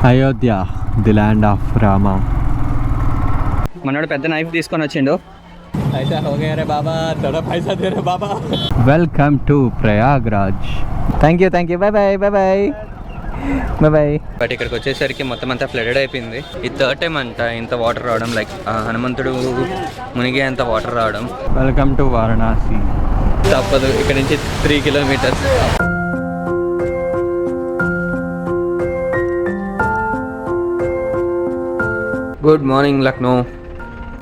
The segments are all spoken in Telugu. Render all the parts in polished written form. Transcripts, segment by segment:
Ayodhya the land of Rama. మనోడు పెద్ద నైఫ్ తీసుకొని వచ్చిండు. ఐసా హో గయా రే బాబా, థోడా పైసా దే రే బాబా. Welcome to Prayagraj. Thank you bye bye bye bye bye bye. But ఇక్కడికి వచ్చేసరికి మొత్తం అంతా ఫ్లడెడ్ అయిపోయింది. ఈ థర్డ్ టైం అంట ఇంత వాటర్ రావడం, లైక్ హనుమంతుడు మునిగే అంత వాటర్ రావడం. Welcome to Varanasi. తప్పదు, ఇక్కడ నుంచి 3 kilometres. Good morning Lucknow.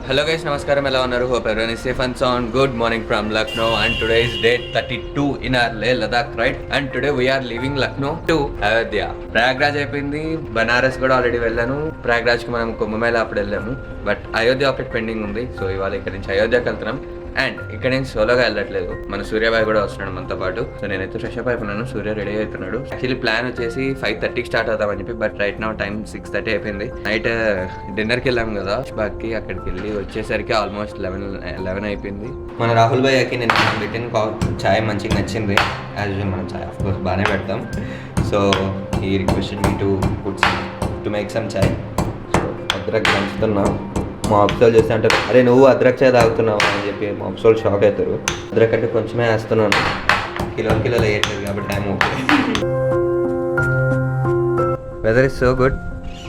Hello guys, నమస్కారం. ఎలా ఉన్నారు? Hope everyone is safe and sound. Good morning from Lucknow and today is day 32 in our Leh Ladakh ride. And today we are leaving Lucknow to Ayodhya. Prayagraj అయిపోయింది, బనారస్ కూడా ఆల్రెడీ వెళ్ళాను. ప్రయాగ్రాజ్ కి మనం కుంభమేళా అప్పుడు వెళ్ళాము, బట్ అయోధ్య ఒకటి పెండింగ్ ఉంది. సో ఇవాళ ఇక్కడ నుంచి అయోధ్యకి వెళ్తున్నాం. అండ్ ఇక్కడ నేను సోలోగా వెళ్ళట్లేదు, మన సూర్యబాయ్ కూడా వస్తున్నాడు మనతో పాటు. సో నేనైతే ఫ్రెష్ అప్ అయిపోయినాను, సూర్య రెడీ అవుతున్నాడు. యాక్చువల్లీ ప్లాన్ వచ్చేసి 5:30కి స్టార్ట్ అవుతామని చెప్పి, బట్ రైట్ నౌ టైం 6:30 అయిపోయింది. నైట్ డిన్నర్కి వెళ్ళాం కదా బాక్కి, అక్కడికి వెళ్ళి వచ్చేసరికి ఆల్మోస్ట్ 11 అయిపోయింది. మన రాహుల్ భాయ్కి నేను పెట్టిన చాయ్ మంచిగా నచ్చింది. యాజ్ యూజువల్ మనం చాయ్ ఆఫ్ కోర్స్ బాగానే పెడతాం. సో ఈ requested me to make some chai. So అద్రక్ దంచుతున్నా. మా ఆఫీసర్లు చేస్తే అంటారు, అరే నువ్వు అద్రక్ చాయ్ తాగుతున్నావు అని చెప్పి మా ఆఫీసర్లు షాక్ అవుతారు. అద్రక్ అంటే కొంచెమే వేస్తున్నాను, కిలోలు వేయట్లేదు కాబట్టి time okay. Weather is so good,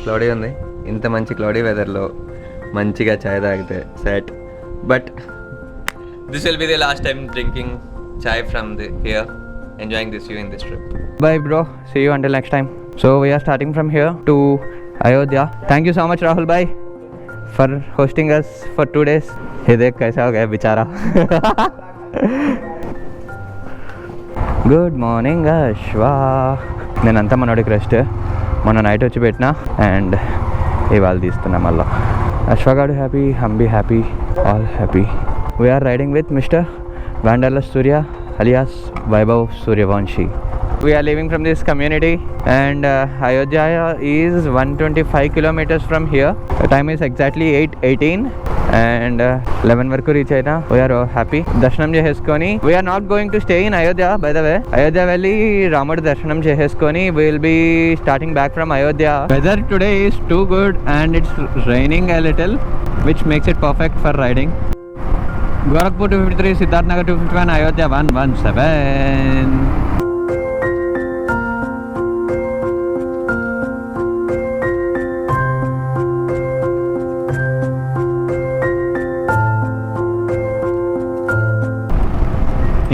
cloudy ఉంది. ఇంత మంచి క్లౌడీ వెదర్లో మంచిగా చాయ్ తాగితే set. But this will be the last time drinking chai from the here, enjoying this view in this trip. Bye bro, see you until next time. So we are starting from here to Ayodhya. Thank you so much Rahul bhai for hosting us for 2 days. ये देख कैसा हो गया बेचारा. Good morning Ashwa. నేనంతా మనోడికి రెస్ట్, మొన్న నైట్ వచ్చి పెట్టినా అండ్ ఇవాళ తీస్తున్నా మళ్ళా. అశ్వగాడు హ్యాపీ, హంబీ happy, all happy. We are riding with mister Wanderlust Surya alias Vaibhav Suryavanshi. We are leaving from this community and Ayodhya is 125 kilometers from here. The time is exactly 8:18 and 11 వరకు రీచ్ అయినా. We are happy. దర్శనం చేసేసుకొని, we are not going to stay in Ayodhya by the way. Ayodhya వెళ్ళి రాముడి దర్శనం చేసేసుకొని we will be starting back from Ayodhya. Weather today is too good and it's raining a little, which makes it perfect for riding. Gorakhpur 253, Siddharth Nagar 251, Ayodhya 117.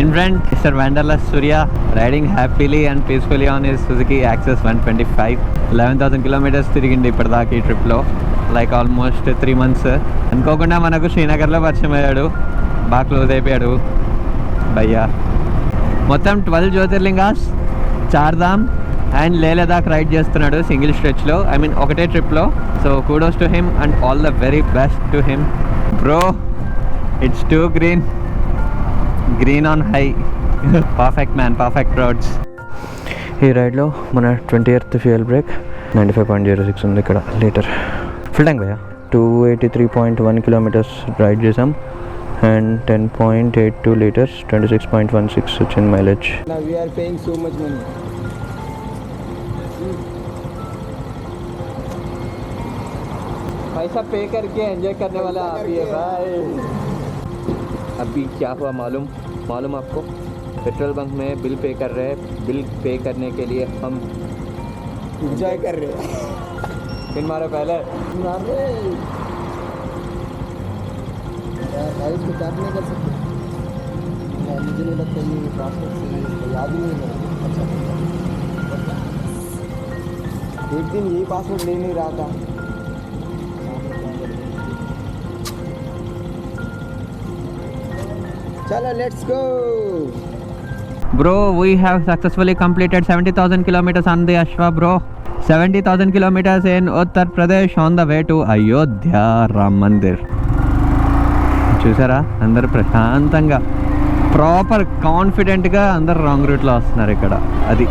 In front, Mr. Wanderlust Surya riding happily and peacefully on his Suzuki Access 125. 11,000 kilometers తిరిగింది ఇప్పటిదాకా ఈ ట్రిప్లో, లైక్ ఆల్మోస్ట్ 3 months. అనుకోకుండా మనకు శ్రీనగర్లో పరిచయం అయ్యాడు, బాగా క్లోజ్ అయిపోయాడు భయ్యా. మొత్తం 12 జ్యోతిర్లింగాస్, 4 ధామ్ అండ్ లే లదాఖ్ రైడ్ చేస్తున్నాడు సింగిల్ స్ట్రెచ్లో, ఐ మీన్ ఒకటే ట్రిప్లో. So kudos to him and all the very best to him. Bro it's two green on high. Perfect man, perfect roads. ఈ రైడ్లో మన 20th ఫ్యూయల్ బ్రేక్ 95.06 ఉంది ఇక్కడ లీటర్. ఫుల్ ట్యాంక్ భయ్యా. 283.1 kilometers రైడ్ చేసాం and 10.82 liters, 26.16 వచ్చింది mileage. Now we are paying so much money. पैसा पे करके एंजॉय करने वाला आप ही है भाई. अभी क्या हुआ मालूम आपको? पेट्रोल बंक में बिल पे कर रहे हैं. बिल पे करने के लिए हम एंजॉय कर रहे हैं. फिर मारो पहले गाइस को चार्ज नहीं कर सकते. मुझे नहीं लगता ये ट्रांसपोर्ट से याद ही नहीं है. अच्छा, एक दिन ये पासवर्ड ले नहीं रहा था. चलो let's go. Bro, we have successfully completed 70,000 kilometers on the Ashwa bro. 70,000 kilometers in Uttar Pradesh on the way to Ayodhya Ram Mandir. చూసారా, అందరు ప్రశాంతంగా ప్రాపర్ కాన్ఫిడెంట్గా అందరు రాంగ్ రూట్లో వస్తున్నారు ఇక్కడ. అది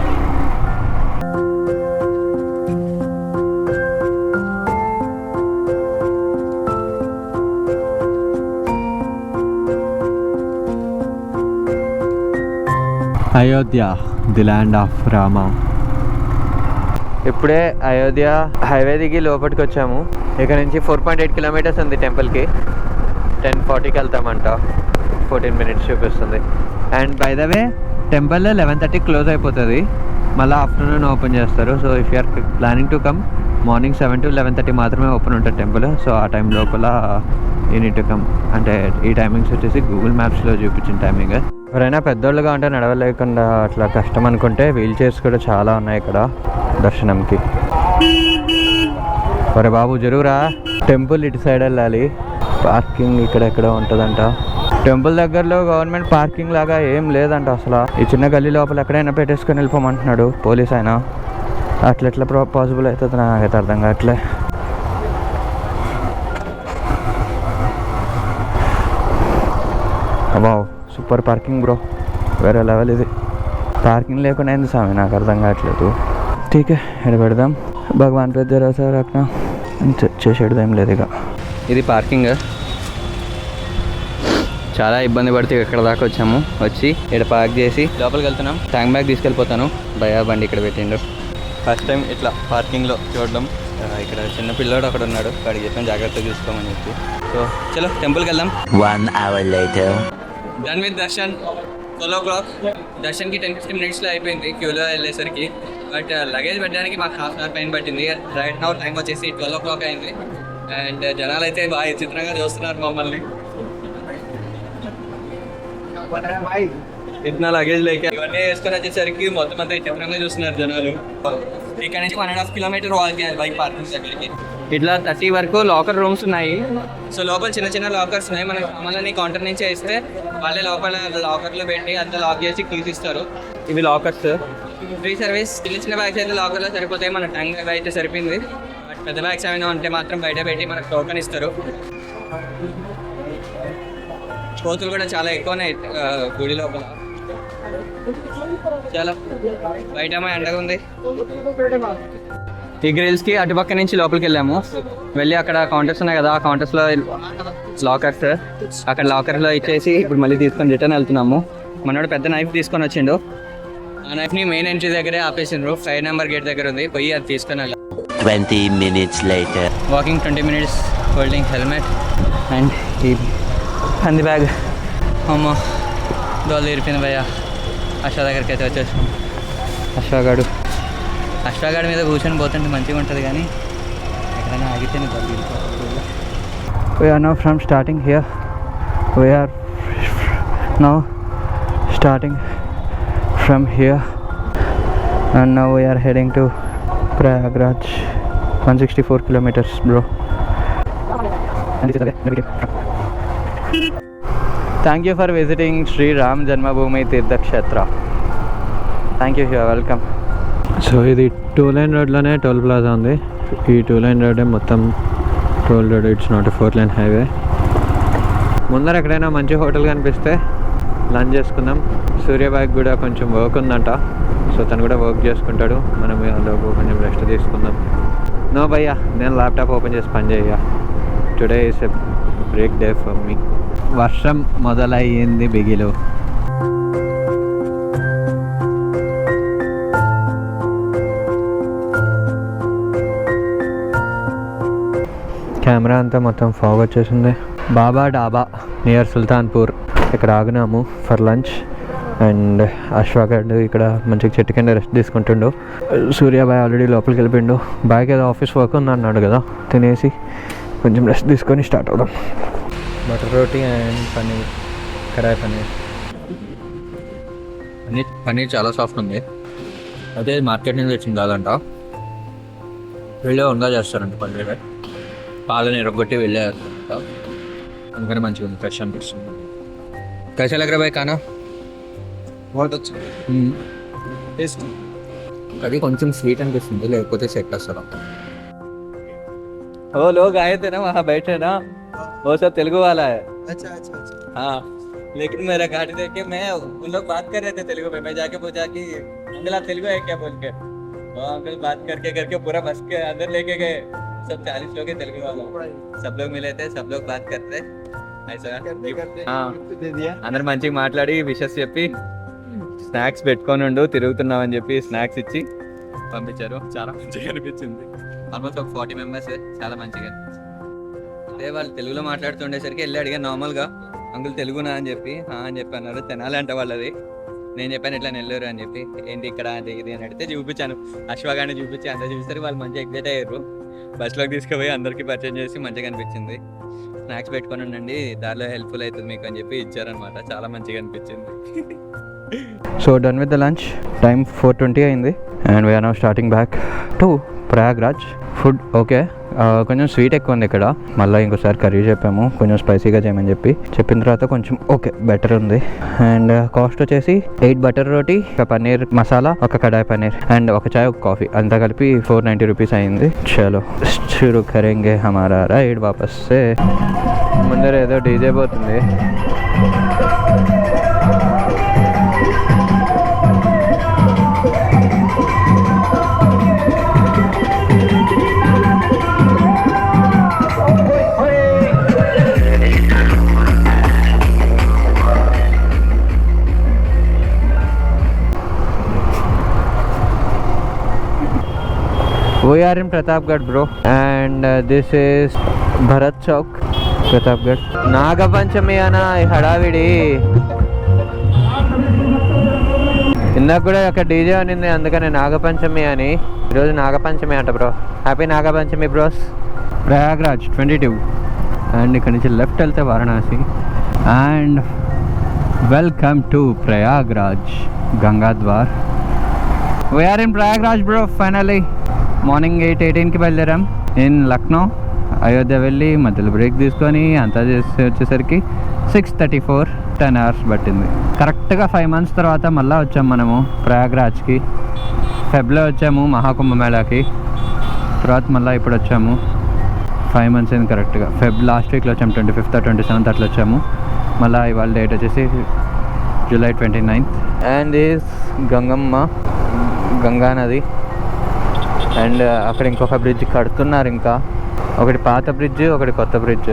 Ayodhya the land of Rama. ఇప్పుడే అయోధ్య హైవే దిగి లోపలికి వచ్చాము. ఇక్కడ నుంచి 4.8 కిలోమీటర్స్ ఉంది టెంపుల్కి. 10:40కి వెళ్తామంట. 14 మినిట్స్ చూపిస్తుంది. And by the way temple 11:30 close అయిపోతుంది, మళ్ళీ ఆఫ్టర్నూన్ ఓపెన్ చేస్తారు. So if you're planning to come, morning 7 to 11:30 మాత్రమే ఓపెన్ ఉంటుంది టెంపుల్. సో ఆ టైం లోపల యూ నీడ్ టు కమ్. అంటే ఈ టైమింగ్స్ వచ్చేసి గూగుల్ మ్యాప్స్లో చూపించిన టైమింగ్. ఎవరైనా పెద్దోళ్ళుగా ఉంటే నడవలేకుండా అట్లా కష్టం అనుకుంటే వీల్ చైర్స్ కూడా చాలా ఉన్నాయి ఇక్కడ దర్శనంకి. ఒరే బాబు జరుగురా, టెంపుల్ ఇటు సైడ్ వెళ్ళాలి. పార్కింగ్ ఇక్కడెక్కడ ఉంటుందంట. టెంపుల్ దగ్గరలో గవర్నమెంట్ పార్కింగ్ లాగా ఏం లేదంట అసలు. ఈ చిన్న గల్లీ లోపల ఎక్కడైనా పెట్టేసుకొని వెళ్ళిపోమంటున్నాడు పోలీస్ అయినా. అట్లా పాసిబుల్ అవుతుంది నాకైతే అర్థం కావట్లే. వావ్, సూపర్ పార్కింగ్ బ్రో, వేరే లెవెల్ ఇది. పార్కింగ్ లేకుండా అయింది స్వామి, నాకు అర్థం కావట్లేదు. ఠీకే, ఇక్కడ పెడదాం. భగవాన్ పేరు జరా సార్ అక్కడ చేసేది ఏం లేదు ఇక. ఇది పార్కింగ్. చాలా ఇబ్బంది పడితే ఇక్కడ దాకా వచ్చాము. వచ్చి ఇక్కడ పార్క్ చేసి లోపలికి వెళ్తున్నాం. ట్యాంక్ బ్యాగ్ తీసుకెళ్ళిపోతాను. భయా బండి ఇక్కడ పెట్టిండు. ఫస్ట్ టైం ఇట్లా పార్కింగ్లో చూడడం. ఇక్కడ చిన్న పిల్లోడు అక్కడ ఉన్నాడు, వాడికి చెప్పాను జాగ్రత్తగా చూసుకోమని చెప్పి. సో చలో టెంపుల్కి వెళ్దాం. 1 hour later. Done with Darshan. 12 o'clock దర్శన్కి 10-15 మినిట్స్లో అయిపోయింది క్యూలో వెళ్ళేసరికి. బట్ లగేజ్ పెట్టడానికి మాకు హాఫ్ అన్ అవర్ టైం పట్టింది. రైట్ నౌ టైం వచ్చేసి 12 o'clock అయింది. అండ్ జనాలు అయితే బాగా విచిత్రంగా చూస్తున్నారు మమ్మల్ని. ఇట్లా లగేజ్ లేక ఇవన్నీ వేసుకొని వచ్చేసరికి మొత్తం అంతా చిత్రంగా చూస్తున్నారు జనాలు. ఇక్కడ నుంచి 1.5 kilometer వాక్ చేయాలి బైక్ పార్కింగ్ దగ్గరికి. ఇట్లా 30 వరకు లాకర్ రూమ్స్ ఉన్నాయి. సో లోపల చిన్న చిన్న లాకర్స్ ఉన్నాయి. మనం సామాన్లని కౌంటర్ నుంచి వేస్తే వాళ్ళే లోపల లాకర్లో పెట్టి అంతా లాక్ చేసి కీస్ ఇస్తారు. ఇవి లాకర్స్. Free service. చిన్న చిన్న బ్యాగ్స్ అయితే లాకర్లో సరిపోతాయి. మన ట్యాంక్ బ్యాగ్ అయితే సరిపోయింది. బట్ పెద్ద బ్యాగ్స్ ఏమైనా ఉంటే మాత్రం బయట పెట్టి మనకు టోకెన్ ఇస్తారు. కోతులు కూడా చాలా ఎక్కువనే గుడి లోపల. చాలా బయట ఎండగా ఉంది. ఈ గ్రిల్స్కి అటుపక్క నుంచి లోపలికి వెళ్ళాము. వెళ్ళి అక్కడ కౌంటర్స్ ఉన్నాయి కదా, ఆ కౌంటర్స్లో లాకర్స్, అక్కడ లాకర్లో ఇచ్చేసి ఇప్పుడు మళ్ళీ తీసుకొని రిటర్న్ వెళ్తున్నాము. మనోడు పెద్ద నైఫ్ తీసుకొని వచ్చిండు. ఆ నైఫ్ని మెయిన్ ఎంట్రీ దగ్గరే ఆపేసిండ్రు. 5 number గేట్ దగ్గర ఉంది. పోయి అది తీసుకొని వెళ్ళాం. 20 minutes later. Walking 20 minutes, holding helmet and ఈ హ్యాండ్ బ్యాగ్. అమ్మ డోల్ తీరిపోయింది భయ్య. అశ్వ దగ్గరికి అయితే వచ్చేసాం. అశ్వగాడు మీద కూర్చొని పోతుంటే మంచిగా ఉంటుంది, కానీ ఎక్కడైనా ఆగితే We are now starting here. We are now starting from here and now we are heading to Prayagraj. 164 kilometers, bro. Thank you for visiting Sri Ram Janmabhoomi Tirtha Kshetra. Thank you, you are welcome. So ఇది 2-lane రోడ్లోనే టోల్ ప్లాజా ఉంది. ఈ 2-lane రోడ్ మొత్తం toll road, it's not 4-lane highway. ముందర ఎక్కడైనా మంచి హోటల్ కనిపిస్తే లంచ్ చేసుకుందాం. సూర్యబాయికి కూడా కొంచెం వర్క్ ఉందంట, సో తను కూడా వర్క్ చేసుకుంటాడు. మనం లోపు కొంచెం రెస్ట్ తీసుకుందాం. నో భయ్యా, నేను ల్యాప్టాప్ ఓపెన్ చేసి పని చేయ. Today is a break day for me. వర్షం మొదలయ్యింది బిగిలో. కెమెరా అంతా మొత్తం ఫాగ్ వచ్చేసింది. బాబా డాబా నియర్ సుల్తాన్పూర్, ఇక్కడ ఆగినాము ఫర్ లంచ్. అండ్ అశ్వగడ్ ఇక్కడ మంచిగా చెట్టు కింద రెస్ట్ తీసుకుంటుండు. సూర్యాబాయ్ ఆల్రెడీ లోపలికి వెళ్ళిపోయిండు. బాయ్కి ఏదో ఆఫీస్ వర్క్ ఉంది అన్నాడు కదా, తినేసి కొంచెం రెస్ట్ తీసుకొని స్టార్ట్ అవుదాం. బటర్ రోటీ అండ్ పన్నీర్, కడాయి పన్నీర్. పన్నీర్ చాలా సాఫ్ట్ ఉంది. అదే మార్కెట్ నుంచి వచ్చింది కాదంట, వెళ్ళే వంగా చేస్తారంట పన్నీర్. పాలని ఎరగొట్టి వెళ్ళే అందుకని మంచిగా ఉంది, ఫ్రెష్ అనిపిస్తుంది. कैसा लग रहा है भाई खाना? बहुत अच्छा टेस्ट. అది కొంచెం స్వీట్ అనిపిస్తుంది, లేకపోతే సెట్ అసలు. वो लोग आए थे ना वहाँ बैठे ना, वो सब तेलुगु वाला है. अच्छा अच्छा अच्छा. हाँ, लेकिन मेरा गाड़ी देख के मैं उन लोग बात कर रहे थे तेलुगु में. मैं जाके पूछा कि अंकल आप तेलुगु है क्या बोल के. वो अंकल बात करके पूरा बस के अंदर लेके गए. सब 40 लोग है तेलुगु वाला, सब लोग मिले थे, सब लोग बात करते అందరు మంచిగా మాట్లాడి విషెస్ చెప్పి స్నాక్స్ పెట్టుకొని ఉండు తిరుగుతున్నామని చెప్పి స్నాక్స్ ఇచ్చి పంపించారు. చాలా మంచిగా అనిపించింది. ఆల్మోస్ట్ ఒక 40 మెంబర్స్, చాలా మంచిగా అనిపించింది. అదే వాళ్ళు తెలుగులో మాట్లాడుతుండేసరికి వెళ్ళి అడిగాను నార్మల్గా, అంకుల్ తెలుగునా అని చెప్పి అన్నారు. తెనాలి అంటే వాళ్ళది. నేను చెప్పాను ఇట్లా నెల్లూరు అని చెప్పి. ఏంటి ఇక్కడ అది ఇది అని అడిగితే చూపించాను. అశ్వగానే చూపించి అంతా చూపిస్తారు. వాళ్ళు మంచిగా ఎగ్జైట్ అయ్యారు. బస్లోకి తీసుకుపోయి అందరికీ పరిచయం చేసి మంచిగా అనిపించింది. స్నాక్స్ పెట్టుకొని ఉండండి, దారిలో హెల్ప్ఫుల్ అవుతుంది మీకు అని చెప్పి ఇచ్చారనమాట. చాలా మంచిగా అనిపించింది. So done with the lunch. Time 4:20 అయింది and we're now starting back to Prayagraj. Food okay, కొంచెం స్వీట్ ఎక్కువ ఉంది ఇక్కడ. మళ్ళీ ఇంకోసారి కర్రీ చెప్పాము, కొంచెం స్పైసీగా చేయమని చెప్పిన తర్వాత కొంచెం ఓకే బెటర్ ఉంది. అండ్ కాస్ట్ వచ్చేసి 8 బటర్ రోటీ, ఒక పన్నీర్ మసాలా, ఒక కడాయి పన్నీర్ అండ్ ఒక చాయ్, ఒక కాఫీ, అంతా కలిపి 490 రూపీస్ అయింది. చలో షురూ కరేంగే హమారా రైడ్ వాపస్ సే. ముందర ఏదో డీజే పోతుంది. We are in Pratapgarh, bro, and this is Bharat Chowk, Pratapgarh. Nag Panchami అనా హడావిడి. ఇందాక కూడా అక్కడ డీజే అనింది, అందుకని నాగపంచమి అని. ఈరోజు నాగపంచమి అంట bro. Happy Nagapanchami bros. Prayagraj 22 and ఇక్కడ నుంచి లెఫ్ట్ వెళ్తే Varanasi. And welcome to Prayagraj Gangadwar. We are in Prayagraj bro finally. Morning 8:18కి బయలుదేరాం ఇన్ లక్నో. అయోధ్య వెళ్ళి మధ్యలో బ్రేక్ తీసుకొని అంతా చేసి వచ్చేసరికి 6:34, 10 hours పట్టింది. కరెక్ట్గా 5 months తర్వాత మళ్ళీ వచ్చాము మనము ప్రయాగ్రాజ్కి. ఫెబ్లో వచ్చాము మహాకుంభమేళాకి, తర్వాత మళ్ళీ ఇప్పుడు వచ్చాము. 5 months అయింది కరెక్ట్గా. ఫెబ్ లాస్ట్ వీక్లో వచ్చాము, 25th or 27th అట్లా వచ్చాము. మళ్ళీ ఇవాళ డేట్ వచ్చేసి July 29th. And is Gangamma, Ganga నది. అండ్ అక్కడ ఇంకొక బ్రిడ్జ్ కడుతున్నారు, ఇంకా ఒకటి పాత బ్రిడ్జ్, ఒకటి కొత్త బ్రిడ్జ్.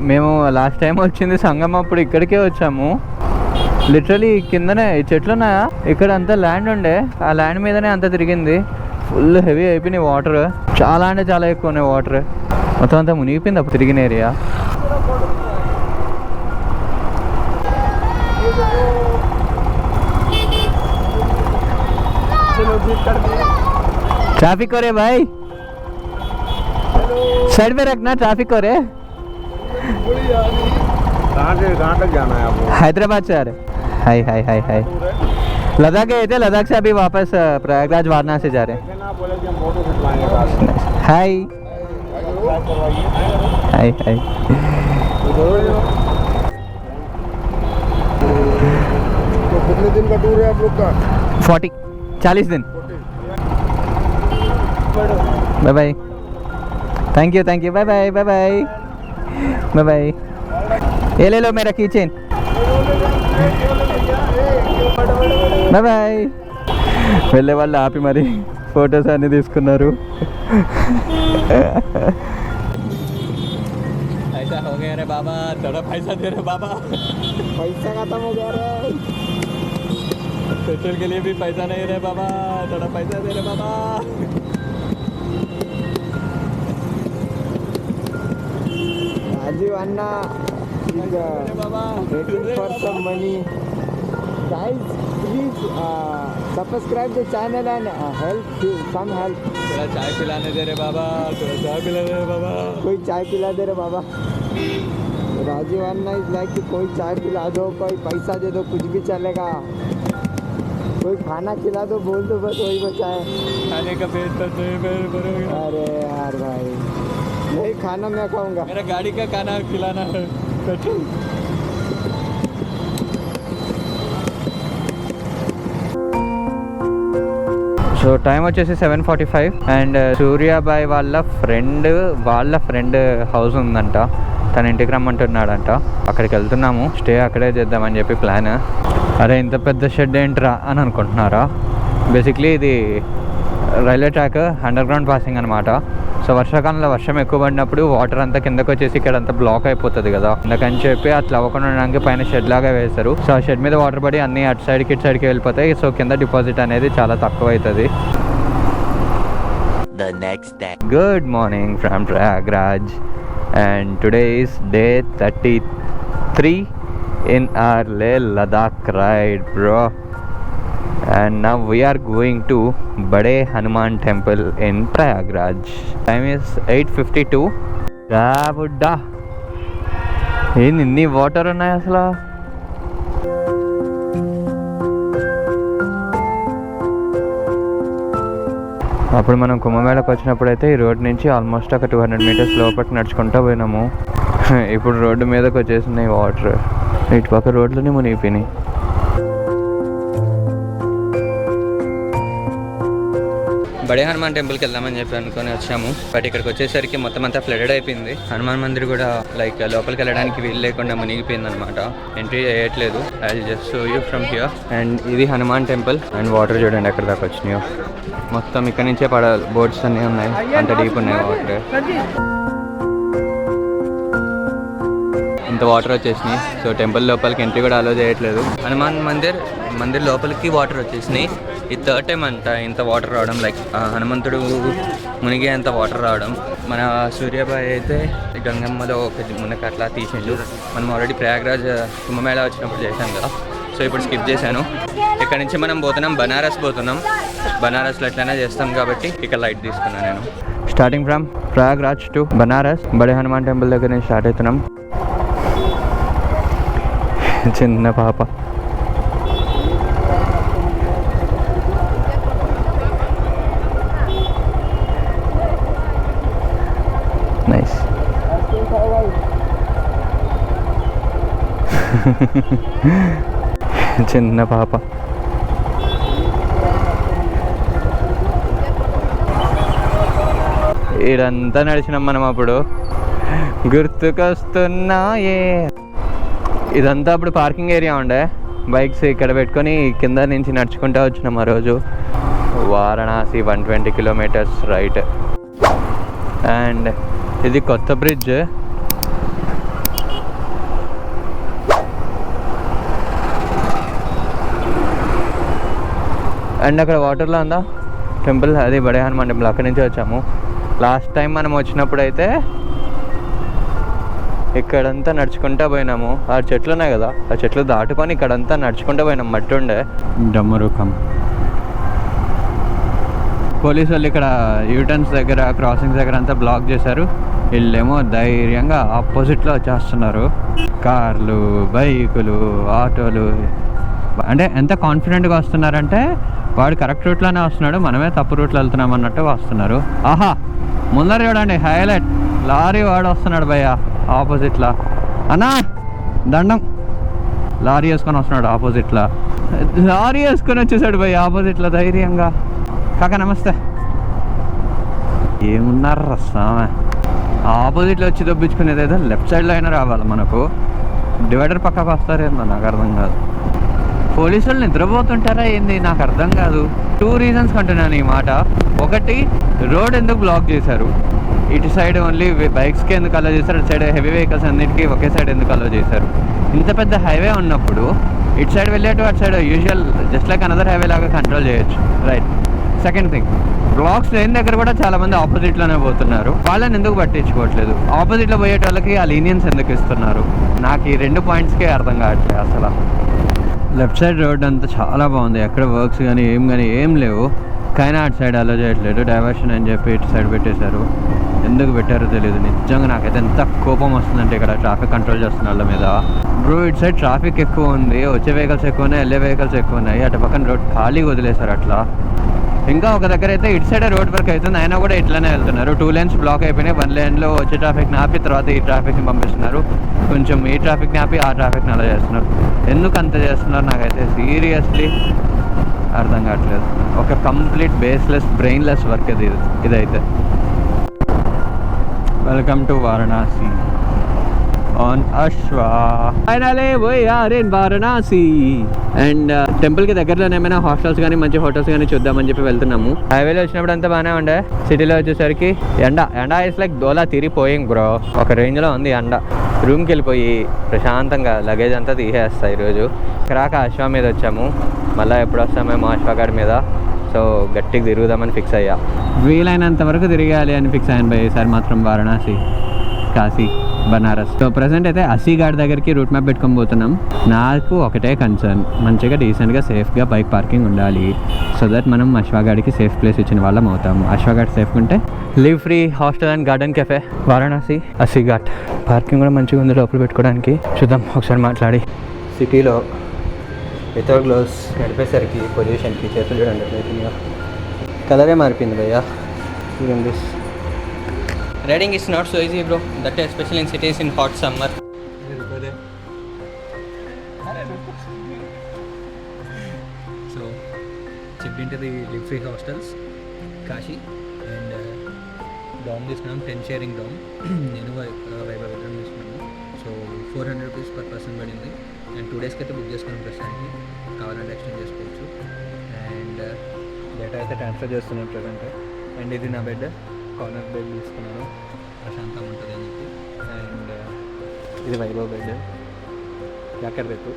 మేము లాస్ట్ టైం వచ్చింది సంగమం అప్పుడు ఇక్కడికే వచ్చాము. లిటరలీ కిందనే చెట్లు ఉన్నాయా, ఇక్కడ అంతా ల్యాండ్ ఉండే, ఆ ల్యాండ్ మీదనే అంతా తిరిగింది. ఫుల్ హెవీ అయిపోయినాయి వాటర్, చాలా అంటే చాలా ఎక్కువ ఉన్నాయి వాటర్. మొత్తం అంతా మునిగిపోయింది అప్పుడు తిరిగిన ఏరియా. ट्रैफिक हो रहे भाई, साइड में रखना, ट्रैफिक हो रहे. कहाँ तक जाना है आपको? हैदराबाद से आ रहे. हाय हाय हाय हाय. लद्दाख गए थे, लद्दाख से अभी वापस प्रयागराज वाराणसी जा रहे हैं. हाय हाय हाय. तो कितने दिन का टूर है आप लोग का? 40 दिन. Bye bye. Thank you bye bye bye bye bye bye. ये ले लो मेरा कीचेन. Bye bye. వెళ్ళే వాళ్ళు ఆపి మరి ఫొటోస్ అన్ని తీసుకున్నారు. ऐसा हो गया रे बाबा, थोड़ा पैसा दे रे बाबा. पैसा खत्म हो गया रे. पेट्रोल के लिए भी पैसा नहीं रे बाबा, थोड़ा पैसा दे रे बाबा. राजीव अन्ना is waiting for some money. Guys, please subscribe the channel and help, some help. थोड़ा चाय पिलाने दे रे बाबा, थोड़ा चाय पिला दे रे बाबा. कोई चाय पिला दे रे बाबा. राजीव अन्ना इज लाइक कि कोई चाय पिला दो, कोई पैसा दे दो, कुछ भी चलेगा. कोई खाना खिला दो, बोल दो, बस वही बचा है. खाने का पेट तो भरोगे. अरे यार भाई, नहीं खाना मैं खाऊंगा. मेरा गाड़ी का खाना खिलाना है. पेट्रोल. సో టైం వచ్చేసి 7:45 అండ్ సూర్యాబాయ్ వాళ్ళ ఫ్రెండ్ హౌస్ ఉందంట, తన ఇంటికి రమ్మంటున్నాడంట. అక్కడికి వెళ్తున్నాము, స్టే అక్కడే చేద్దామని చెప్పి ప్లాన్. అరే ఇంత పెద్ద షెడ్ ఏంట్రా అని అనుకుంటున్నారా? బేసిక్లీ ఇది railway track under ground passing అనమాట. సో వర్షాకాలంలో వర్షం ఎక్కువ పడినప్పుడు వాటర్ అంతా కిందకు వచ్చేసి ఇక్కడ అంతా బ్లాక్ అయిపోతుంది కదా, అందుకని చెప్పి అట్లా అవ్వకుండా ఉండడానికి పైన షెడ్ లాగా వేస్తారు. సో ఆ షెడ్ మీద వాటర్ పడి అన్ని అటు సైడ్కి ఇటు సైడ్కి వెళ్ళిపోతాయి. సో కింద డిపాజిట్ అనేది చాలా తక్కువ అవుతుంది. the next day. Good morning from Prayagraj, and today is day 33 in our Leh Ladakh ride, bro. And now we are going to Bade Hanuman Temple in Prayagraj. Time is 8:52. Buddha. ఇన్ని వాటర్ ఉన్నాయి అసలు. అప్పుడు మనం కుంభమేళకు వచ్చినప్పుడు అయితే ఈ రోడ్ నుంచి ఆల్మోస్ట్ ఒక 200 మీటర్స్ లోపలికి నడుచుకుంటూ పోయినాము. ఇప్పుడు రోడ్డు మీదకి వచ్చేసినాయి వాటర్. ఇటు పక్క రోడ్లని మునిగిపోయినాయి. బడే హనుమాన్ టెంపుల్కి వెళ్దామని చెప్పి అనుకొని వచ్చాము. బట్ ఇక్కడికి వచ్చేసరికి మొత్తం అంతా ఫ్లడెడ్ అయిపోయింది. హనుమాన్ మందిర్ కూడా లైక్ లోపలికి వెళ్ళడానికి వీలు లేకుండా మునిగిపోయింది అనమాట. ఎంట్రీ చేయట్లేదు. I will just show you from here. And ఇది హనుమాన్ టెంపుల్. అండ్ వాటర్ చూడండి ఎక్కడ దాకా వచ్చినాయో. మొత్తం ఇక్కడ నుంచే బోట్స్ అన్నీ ఉన్నాయి. అంత డీప్ ఉన్నాయి వాటర్. ఇంత వాటర్ వచ్చేసినాయి. సో టెంపుల్ లోపలికి ఎంట్రీ కూడా అలో చేయట్లేదు. హనుమాన్ మందిర్ లోపలికి వాటర్ వచ్చేసినాయి. ఈ థర్డ్ టైం అంట ఇంత వాటర్ రావడం. లైక్ హనుమంతుడు మునిగే అంత వాటర్ రావడం. మన సూర్యాబాయ్ అయితే గంగమ్మలో ఒక మునక అట్లా తీసిండు. మనం ఆల్రెడీ ప్రయాగ్రాజ్ కుంభమేళ వచ్చినప్పుడు చేశాం కదా. సో ఇప్పుడు స్కిప్ చేశాను. ఇక్కడ నుంచి మనం పోతున్నాం బనారస్ పోతున్నాం. బనారస్లో ఎట్లయినా చేస్తాం కాబట్టి ఇక్కడ లైట్ తీసుకున్నాను నేను. Starting from Prayagraj to Banaras. బడే హనుమాన్ టెంపుల్ దగ్గర నుంచి స్టార్ట్ అవుతున్నాం. చిన్న పాప. నైస్. చిన్న పాప. ఇదంతా నడిచినాం మనం. అప్పుడు గుర్తుకొస్తున్నాయే. ఇదంతా అప్పుడు పార్కింగ్ ఏరియా ఉండే. బైక్స్ ఇక్కడ పెట్టుకొని కింద నుంచి నడుచుకుంటూ వచ్చినాం ఆ రోజు. Varanasi 120 kilometres right. అండ్ ఇది కొత్త బ్రిడ్జ్. అండ్ అక్కడ వాటర్లో ఉందా టెంపుల్. అది బడే హనుమాన్ టెంపుల్. అక్కడి నుంచి వచ్చాము. లాస్ట్ టైం మనం వచ్చినప్పుడు అయితే ఇక్కడంతా నడుచుకుంటూ పోయినాము. ఆ చెట్లు ఉన్నాయి కదా, ఆ చెట్లు దాటుకొని ఇక్కడంతా నడుచుకుంటూ పోయినాం. మట్టి ఉండే. డమ్మరుకం. పోలీసు వాళ్ళు ఇక్కడ యూటర్న్స్ దగ్గర, క్రాసింగ్స్ దగ్గర అంతా బ్లాక్ చేశారు. వీళ్ళేమో ధైర్యంగా ఆపోజిట్లో వచ్చేస్తున్నారు. కార్లు, బైకులు, ఆటోలు. అంటే ఎంత కాన్ఫిడెంట్గా వస్తున్నారంటే వాడు కరెక్ట్ రూట్లోనే వస్తున్నాడు, మనమే తప్పు రూట్లో వెళ్తున్నాం అన్నట్టు వస్తున్నారు. ఆహా, ముందర చూడండి హైలైట్. లారీ వాడు వస్తున్నాడు భయ్య ఆపోజిట్లో. అన్నా దండం. లారీ వేసుకొని వస్తున్నాడు ఆపోజిట్లో. లారీ వేసుకొని వచ్చేసాడు భయ్య ఆపోజిట్లో ధైర్యంగా. కాకా నమస్తే. ఏమున్నారు రస్తామే. ఆపోజిట్లో వచ్చి దొబ్బించుకునేది ఏదో లెఫ్ట్ సైడ్లో అయినా రావాలి మనకు. డివైడర్ పక్కకు వస్తారేందో నాకు అర్థం కాదు. పోలీసు వాళ్ళు నిద్రపోతుంటారా ఏంది నాకు అర్థం కాదు. 2 రీజన్స్ అంటున్నాను ఈ మాట. ఒకటి, రోడ్ ఎందుకు బ్లాక్ చేశారు. ఇటు సైడ్ ఓన్లీ బైక్స్కి ఎందుకు అలో చేశారు, అటు సైడ్ హెవీ వెహికల్స్ అన్నిటికీ ఒకే సైడ్ ఎందుకు అలో చేశారు. ఇంత పెద్ద హైవే ఉన్నప్పుడు ఇటు సైడ్ వెళ్ళేటు అటు side usual just like another highway లాగా కంట్రోల్ చేయొచ్చు, రైట్. సెకండ్ థింగ్, బ్లాక్స్ లేని దగ్గర కూడా చాలా మంది ఆపోజిట్లోనే పోతున్నారు. వాళ్ళని ఎందుకు పట్టించుకోవట్లేదు. ఆపోజిట్లో పోయే వాళ్ళకి ఆ లీనియన్స్ ఎందుకు ఇస్తున్నారు. నాకు ఈ 2 పాయింట్స్కే అర్థం కావట్లేదు అసలు. లెఫ్ట్ సైడ్ రోడ్ అంతా చాలా బాగుంది. ఎక్కడ వర్క్స్ కానీ ఏం లేవు. కానీ అటు సైడ్ అలో చేయట్లేదు. డైవర్షన్ అని చెప్పి ఇటు సైడ్ పెట్టేశారు. ఎందుకు పెట్టారో తెలియదు. నిజంగా నాకైతే ఎంత కోపం వస్తుందంటే ఇక్కడ ట్రాఫిక్ కంట్రోల్ చేస్తున్న వాళ్ళ మీద. బ్రో ఇటు సైడ్ ట్రాఫిక్ ఎక్కువ ఉంది, వచ్చే వెహికల్స్ ఎక్కువ ఉన్నాయి, వెళ్ళే వెహికల్స్ ఎక్కువ ఉన్నాయి. అటు పక్కన రోడ్ ఖాళీగా వదిలేశారు అట్లా. ఇంకా ఒక దగ్గర అయితే ఇటు సైడే రోడ్ వర్క్ అవుతుంది, అయినా కూడా ఇట్లానే వెళ్తున్నారు. 2 lanes బ్లాక్ అయిపోయినాయి. 1 laneలో వచ్చే ట్రాఫిక్ని ఆపి తర్వాత ఈ ట్రాఫిక్ని పంపిస్తున్నారు. కొంచెం ఈ ట్రాఫిక్ని ఆపి ఆ ట్రాఫిక్ని అలా చేస్తున్నారు. ఎందుకు అంత చేస్తున్నారు నాకైతే సీరియస్లీ అర్థం కావట్లేదు. ఒక కంప్లీట్ బేస్లెస్ బ్రెయిన్లెస్ వర్క్ ఇదైతే. Welcome to Varanasi on Ashwa. Finally we are in Varanasi. And టెంపుల్కి దగ్గరలోనే ఏమైనా హాస్టల్స్ కానీ మంచి హోటల్స్ కానీ చూద్దామని చెప్పి వెళ్తున్నాము. హైవేలో వచ్చినప్పుడు అంతా బాగానే ఉండే. సిటీలో వచ్చేసరికి ఎండ ఇస్ లైక్ దోలా తిరిగిపోయింగ్ బ్రో. ఒక రేంజ్లో ఉంది ఎండ. రూమ్కి వెళ్ళిపోయి ప్రశాంతంగా లగేజ్ అంతా తీసేస్తాయి ఈరోజు. క్రాక అశ్వా మీద వచ్చాము. మళ్ళీ ఎప్పుడు వస్తామేమో అశ్వాగాడి మీద. సో గట్టిగా తిరుగుదామని ఫిక్స్ అయ్యా. వీలైనంత వరకు తిరగాలి అని ఫిక్స్ అయ్యాను భయ్ ఈసారి మాత్రం. వారణాసి, కాశీ, బనారస్. సో ప్రజెంట్ అయితే అసీఘాట్ దగ్గరికి రూట్ మ్యాప్ పెట్టుకొని పోతున్నాం. నాకు ఒకటే కన్సర్న్, మంచిగా డీసెంట్గా సేఫ్గా బైక్ పార్కింగ్ ఉండాలి. సో దట్ మనం అశ్వాఘాట్కి సేఫ్ ప్లేస్ ఇచ్చిన వాళ్ళం అవుతాము. అశ్వాఘాట్ సేఫ్ ఉంటే live free hostel and garden cafe Varanasi Assighat. Parking కూడా మంచిగా ఉంది లోపల పెట్టుకోవడానికి. చూద్దాం ఒకసారి మాట్లాడి. సిటీలో వితౌట్ గ్లోవ్స్ నడిపేసరికి పొల్యూషన్కి చేతులు చూడండి ఎట్లయితుందో. కలరే మారిపోయింది భయ్యా. This Riding is not so easy, bro. That especially in cities in hot summer. So, checked into the live free hostels, Kashi, and dorm తీసుకున్నాం 10 sharing dorm. నేను వైభవం తీసుకున్నాను. సో 400 rupees per person పడింది. అండ్ 2 days అయితే బుక్ చేసుకున్నాం ప్రస్తుతానికి. కావాలంటే ఎక్స్టెండ్ చేసుకోవచ్చు. అండ్ డేటా అయితే ట్రాన్స్ఫర్ చేస్తున్నాను ప్రజెంట్. అండ్ ఇది నా బెడ్, కార్నర్ బెడ్ తీసుకున్నాను, ప్రశాంతంగా ఉంటుంది అని చెప్పి. అండ్ ఇది వైభవ్ బెడ్, ఎక్కడ రేపు.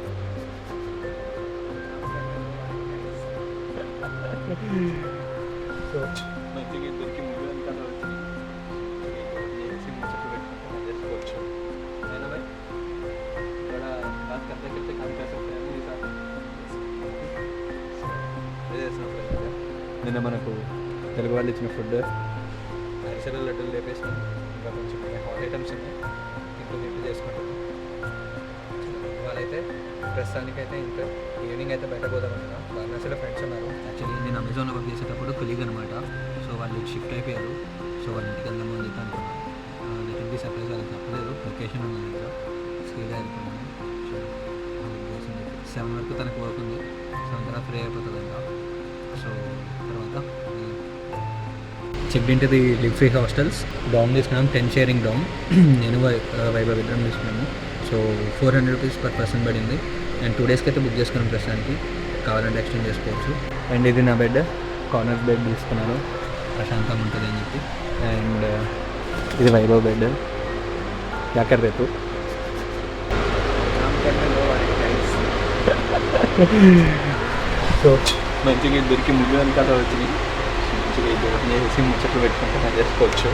సో మంచిగా ఇద్దరికి ముందు అంతా వచ్చింది. చేసుకోవచ్చు. అయినా భాయ్ थोड़ा बात करते करते काम कर सकते हैं मेरे साथ. నిన్న మనకు తెలుగు వాళ్ళు ఇచ్చిన ఫుడ్ అరిసెలు లడ్డూలు లేపేసినాం. ఇంకా కొంచెం హాట్ ఐటమ్స్ ఉన్నాయి, ఇంటూ చేసుకుంటాం. వాళ్ళైతే ప్రస్తుతానికైతే ఇంకా ఈవినింగ్ అయితే బయట పోదామన్నా. వారణాసిలో ఫ్రెండ్స్ ఉన్నారు. యాక్చువల్లీ నేను అమెజాన్లో వర్క్ చేసేటప్పుడు కొలీగ్ అనమాట. సో వాళ్ళు షిఫ్ట్ అయిపోయారు. సో వాళ్ళ ఇంటికి వెళ్దాము అని చెప్పి అనుకున్నాను. లెట్ బి సర్ప్రైజ్, వాళ్ళకి తప్పలేదు. లొకేషన్ ఉంది దగ్గర, స్పీడ్గా వెళ్ళిపోయాను. సో 7 వరకు తనకు వర్క్ ఉంది. 7 తర్వాత ఫ్రీ అయిపోతుందంట. సో తర్వాత checked into the Live Free hostels. Dorm తీసుకున్నాం, 10 sharing డామ్. నేను వైభవ్ ఇద్దరం తీసుకున్నాము. సో 400 rupees per person పడింది. అండ్ 2 daysకి అయితే బుక్ చేసుకున్నాం ప్రస్తుతానికి. కావాలంటే ఎక్స్టెండ్ చేసుకోవచ్చు. అండ్ ఇది నా బెడ్, కార్నర్ బెడ్ తీసుకున్నాను, ప్రశాంతంగా ఉంటుంది అని చెప్పి. అండ్ ఇది వైభవ్ బెడ్, ఎక్కడ రేపు. సో మంచిగా ఇద్దరికి ముగ్గురు వెనకాల వచ్చినాయి. మంచిగా ఇద్దరు చేసి ముచ్చట్లు పెట్టుకుంటే మనం చేసుకోవచ్చు.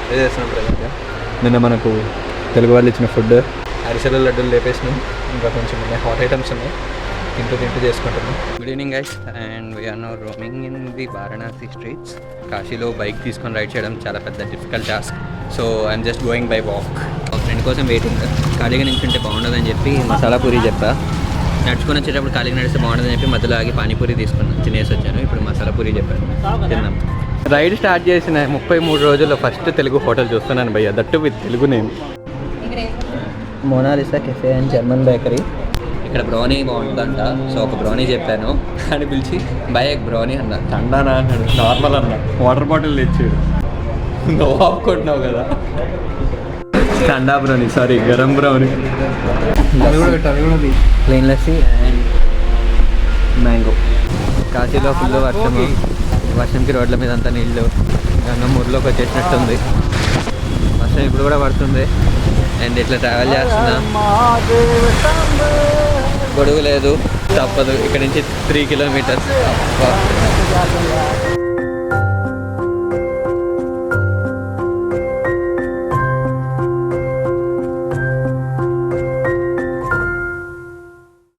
అదే చేస్తున్నాం ప్రజెంట్గా. నిన్న మనకు తెలుగు వాళ్ళు ఇచ్చిన ఫుడ్ అరిసెలు లడ్డూలు లేపేసినాం. ఇంకా కొంచెం హాట్ ఐటమ్స్ ఉన్నాయి, తింటూ చేసుకుంటున్నాం. Good evening guys, and we're now roaming in the Varanasi streets. కాశీలో బైక్ తీసుకొని రైడ్ చేయడం చాలా పెద్ద difficult task. So I'm just going by walk. ఒక ఫ్రెండ్ కోసం వెయిటింగ్. ఖాళీగా నిల్చుంటే బాగుండదని చెప్పి మసాలా పూరి చెప్పా. నడుచుకొని వచ్చేటప్పుడు ఖాళీగా నడిస్తే బాగుంటుందని చెప్పి మధ్యలో ఆగి పానీపూరి తీసుకున్నాను, తినేసి వచ్చాను. ఇప్పుడు మసాలా పూరి చెప్పాను, తిన్నాం. రైడ్ స్టార్ట్ చేసిన 33 రోజుల్లో ఫస్ట్ తెలుగు హోటల్ చూస్తున్నాను భయ్య, that with Telugu name. Monalisa cafe and German bakery. ఇక్కడ బ్రౌనీ బాగుంటుందంట. సో ఒక బ్రౌనీ చెప్పాను అని పిలిచి బైక్ బ్రౌనీ అన్న. తండానా అన్నాడు, నార్మల్ అన్న, వాటర్ బాటిల్ తెచ్చాడు. నువ్వు ఆపుకుంటున్నావు కదా. ఠండా బ్రౌనీ, సారీ గరం brownie. Plain lassi and mango. కాశీలో ఫుల్ వర్షము, వర్షంకి రోడ్ల మీద అంతా నీళ్ళు. గంగమూరులోకి వచ్చేసినట్టుంది. వర్షం ఇప్పుడు కూడా పడుతుంది. అండ్ ఇట్లా ట్రావెల్ చేస్తున్నా, గొడుగు లేదు, తప్పదు. ఇక్కడ నుంచి 3 kilometers.